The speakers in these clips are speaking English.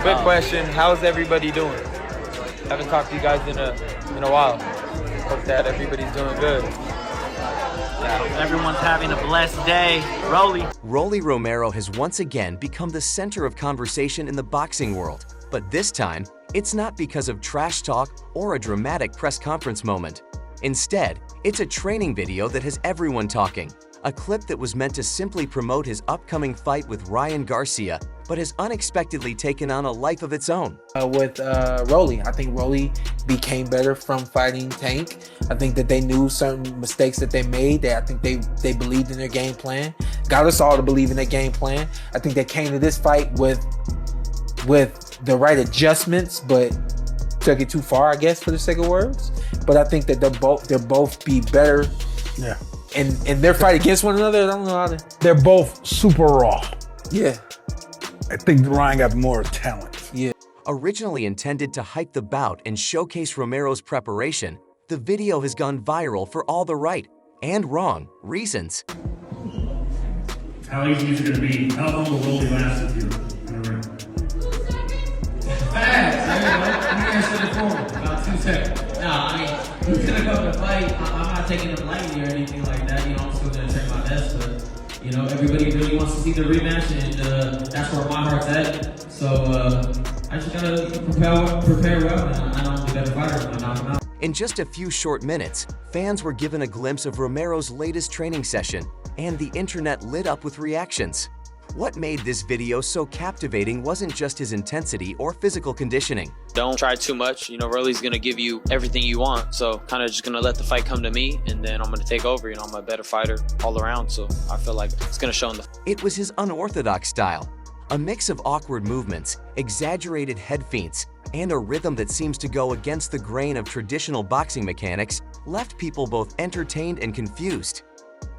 Quick question, how's everybody doing? Haven't talked to you guys in a while. Hope that everybody's doing good. Yeah, everyone's having a blessed day. Rolly Romero has once again become the center of conversation in the boxing world. But this time, it's not because of trash talk or a dramatic press conference moment. Instead, it's a training video that has everyone talking. A clip that was meant to simply promote his upcoming fight with Ryan Garcia, but has unexpectedly taken on a life of its own. With Rolly, I think Rolly became better from fighting Tank. I think that they knew certain mistakes that they made. I think they believed in their game plan. Got us all to believe in their game plan. I think they came to this fight with the right adjustments, but took it too far, I guess, for the sake of words. But I think that they'll both be better. Yeah. In their fight against one another, I don't know how to. They're both super raw. Yeah. I think Ryan got more talent. Yeah. Originally intended to hype the bout and showcase Romero's preparation, the video has gone viral for all the right and wrong reasons. How easy is it going to be? How long will Rolly last with you? Fast. I mean, answer the phone. About 2 seconds. No, I mean, he's gonna come to fight. I'm not taking it lightly or anything like that. You know, I'm still gonna try my best, but you know, everybody really wants to see the rematch, and that's where my heart's at. So I just gotta prepare well, and I know I'm the better fighter when I knock him out. In just a few short minutes, fans were given a glimpse of Romero's latest training session, and the internet lit up with reactions. What made this video so captivating wasn't just his intensity or physical conditioning. Don't try too much. You know, Rolly's going to give you everything you want. So kind of just going to let the fight come to me, and then I'm going to take over. You know, I'm a better fighter all around. So I feel like it's going to show in the... It was his unorthodox style. A mix of awkward movements, exaggerated head feints, and a rhythm that seems to go against the grain of traditional boxing mechanics left people both entertained and confused.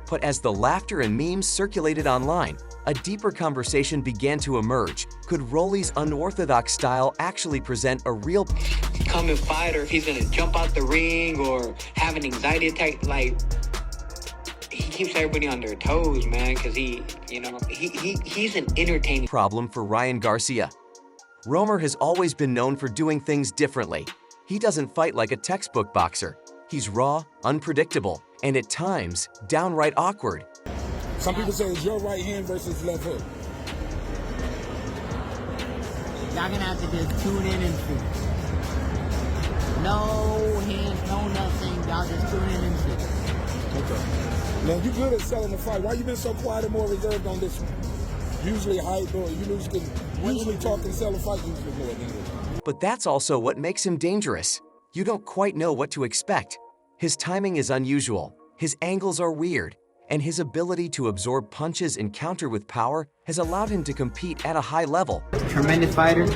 But as the laughter and memes circulated online, a deeper conversation began to emerge. Could Rolly's unorthodox style actually present a real coming fighter? If he's gonna jump out the ring or have an anxiety attack, like he keeps everybody on their toes, man, because he's an entertaining problem for Ryan Garcia. Romer has always been known for doing things differently. He doesn't fight like a textbook boxer. He's raw, unpredictable, and at times, downright awkward. Some people say it's your right hand versus left hook. Y'all gonna have to just tune in and see. No hands, no nothing. Y'all just tune in and see. Okay. Now, you good at selling the fight. Why you been so quiet and more reserved on this one? Usually hype, or you usually talk and sell a fight usually more than this. But that's also what makes him dangerous. You don't quite know what to expect. His timing is unusual, his angles are weird, and his ability to absorb punches and counter with power has allowed him to compete at a high level. Tremendous fighter.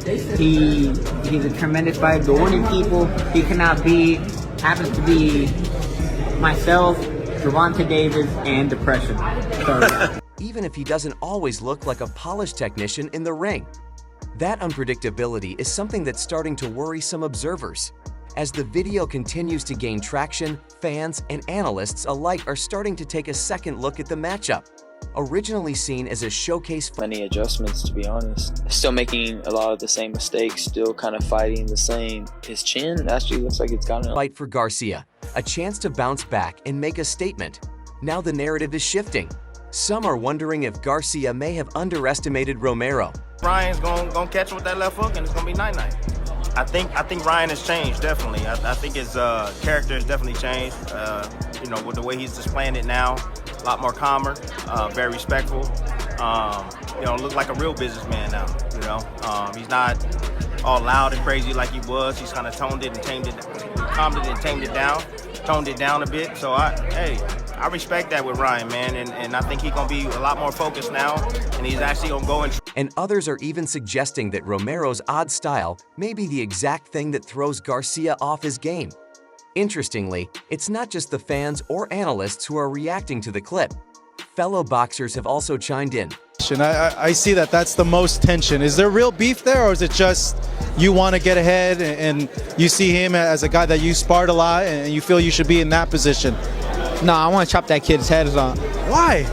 He's a tremendous fighter. The only people he cannot be happens to be myself, Gervonta Davis, and depression. So. Even if he doesn't always look like a polished technician in the ring. That unpredictability is something that's starting to worry some observers. As the video continues to gain traction, fans and analysts alike are starting to take a second look at the matchup. Originally seen as a showcase, many adjustments, to be honest. Still making a lot of the same mistakes, still kind of fighting the same. His chin actually looks like it's gotten fight for Garcia, a chance to bounce back and make a statement. Now the narrative is shifting. Some are wondering if Garcia may have underestimated Romero. Ryan's gonna catch him with that left hook, and it's gonna be night-night. I think Ryan has changed, definitely. I think his character has definitely changed. You know, with the way he's displaying it now, a lot more calmer, very respectful. You know, looks like a real businessman now. You know, he's not all loud and crazy like he was. He's kind of calmed it and tamed it down a bit. So I respect that with Ryan, man, and I think he's gonna be a lot more focused now, and he's actually gonna go and others are even suggesting that Romero's odd style may be the exact thing that throws Garcia off his game. Interestingly, it's not just the fans or analysts who are reacting to the clip. Fellow boxers have also chimed in. I see that that's the most tension. Is there real beef there, or is it just you want to get ahead and you see him as a guy that you sparred a lot and you feel you should be in that position? No, I want to chop that kid's head off. Why?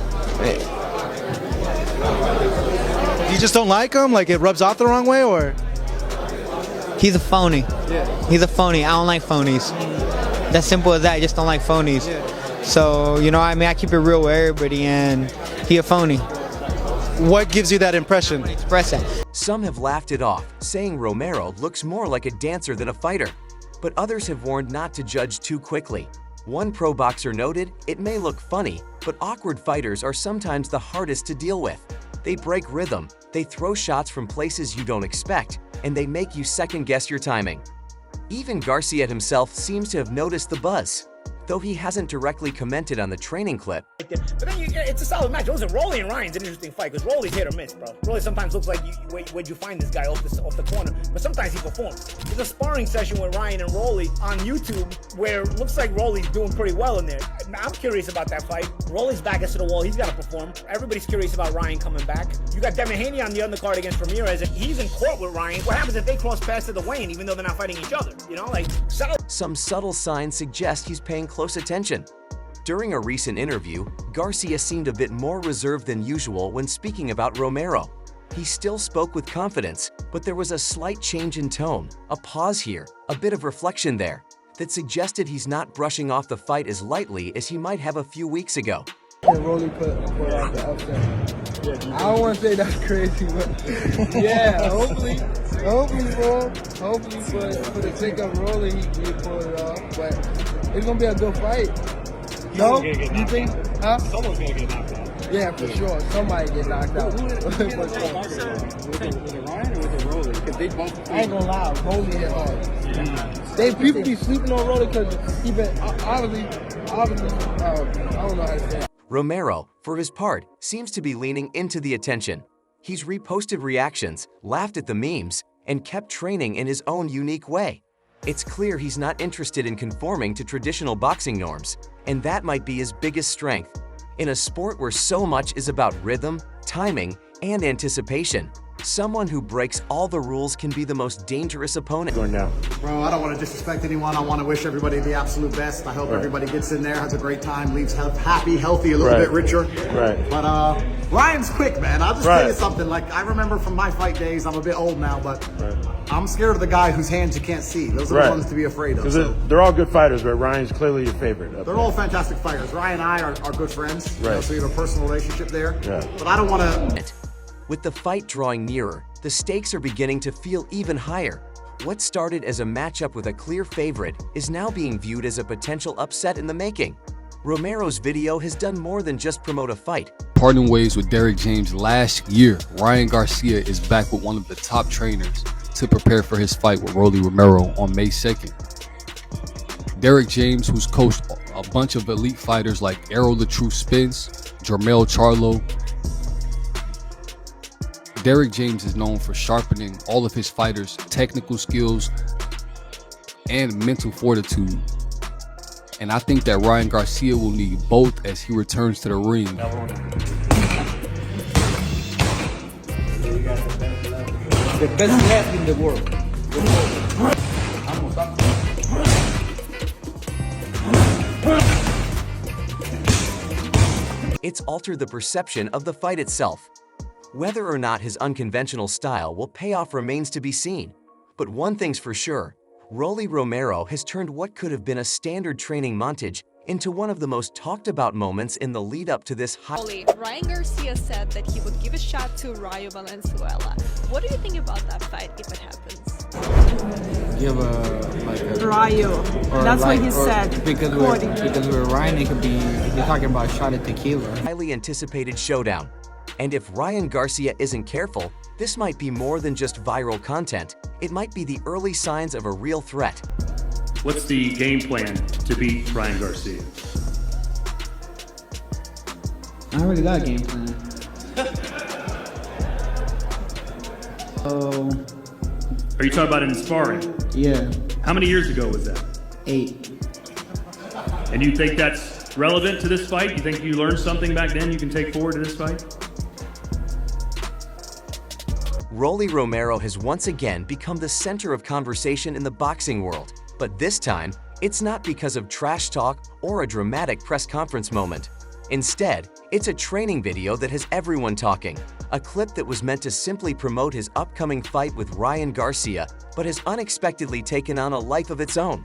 You just don't like him? Like it rubs off the wrong way, or? He's a phony. Yeah. He's a phony. I don't like phonies. That's simple as that. I just don't like phonies. Yeah. So, you know, I mean, I keep it real with everybody, and he a phony. What gives you that impression? Express that. Some have laughed it off, saying Romero looks more like a dancer than a fighter. But others have warned not to judge too quickly. One pro boxer noted, "It may look funny, but awkward fighters are sometimes the hardest to deal with. They break rhythm, they throw shots from places you don't expect, and they make you second-guess your timing." Even Garcia himself seems to have noticed the buzz. Though he hasn't directly commented on the training clip, but then it's a solid match. Listen, Rolly and Ryan's an interesting fight because Rolly's hit or miss, bro. Rolly sometimes looks like where'd you find this guy off the corner, but sometimes he performs. There's a sparring session with Ryan and Rolly on YouTube where it looks like Rolly's doing pretty well in there. I'm curious about that fight. Rolly's back against the wall. He's got to perform. Everybody's curious about Ryan coming back. You got Devin Haney on the undercard against Ramirez, and he's in court with Ryan. What happens if they cross paths to the weigh-in, even though they're not fighting each other? You know, like some subtle signs suggest he's paying close attention. During a recent interview, Garcia seemed a bit more reserved than usual when speaking about Romero. He still spoke with confidence, but there was a slight change in tone, a pause here, a bit of reflection there, that suggested he's not brushing off the fight as lightly as he might have a few weeks ago. Rolly put out the upset. I don't want to say that's crazy, but yeah, hopefully for the sake of Rolly, he pull it off. But it's gonna be a good fight. No, you think? Huh? Someone's gonna get knocked out. Yeah, for sure. Somebody get knocked out. Was it Ryan or was it Rolly? Because they both. I ain't gonna lie, Rolly hit hard. People be sleeping on Rolly because he been obviously. I don't know how to say it. Romero, for his part, seems to be leaning into the attention. He's reposted reactions, laughed at the memes, and kept training in his own unique way. It's clear he's not interested in conforming to traditional boxing norms, and that might be his biggest strength. In a sport where so much is about rhythm, timing, and anticipation, someone who breaks all the rules can be the most dangerous opponent. Going down. Bro, I don't want to disrespect anyone. I want to wish everybody the absolute best. I hope everybody gets in there, has a great time, leaves happy, healthy, a little bit richer. Right. But Ryan's quick, man. I'll just tell you something. Like, I remember from my fight days, I'm a bit old now, but I'm scared of the guy whose hands you can't see. Those are the ones to be afraid of. So. They're all good fighters, but Ryan's clearly your favorite. They're all fantastic fighters. Ryan and I are good friends. Right. You know, so we have a personal relationship there. Yeah. But I don't want to... With the fight drawing nearer, the stakes are beginning to feel even higher. What started as a matchup with a clear favorite is now being viewed as a potential upset in the making. Romero's video has done more than just promote a fight. Parting ways with Derrick James last year, Ryan Garcia is back with one of the top trainers to prepare for his fight with Rolly Romero on May 2nd. Derrick James, who's coached a bunch of elite fighters like Errol the Truth Spence, Jermell Charlo. Derrick James is known for sharpening all of his fighters' technical skills and mental fortitude. And I think that Ryan Garcia will need both as he returns to the ring. The best left in the world. It's altered the perception of the fight itself. Whether or not his unconventional style will pay off remains to be seen. But one thing's for sure, Rolly Romero has turned what could have been a standard training montage into one of the most talked about moments in the lead up to this Ryan Garcia said that he would give a shot to Rayo Valenzuela. What do you think about that fight if it happens? Give a Rayo. That's what he said. Because with Ryan, it could be you're talking about a shot at tequila. Highly anticipated showdown. And if Ryan Garcia isn't careful, this might be more than just viral content. It might be the early signs of a real threat. What's the game plan to beat Ryan Garcia? I already got a game plan. Are you talking about in sparring? Yeah. How many years ago was that? 8. And you think that's relevant to this fight? You think you learned something back then you can take forward to this fight? Rolly Romero has once again become the center of conversation in the boxing world, but this time, It's not because of trash talk or a dramatic press conference moment. Instead, it's a training video that has everyone talking, a clip that was meant to simply promote his upcoming fight with Ryan Garcia, but has unexpectedly taken on a life of its own.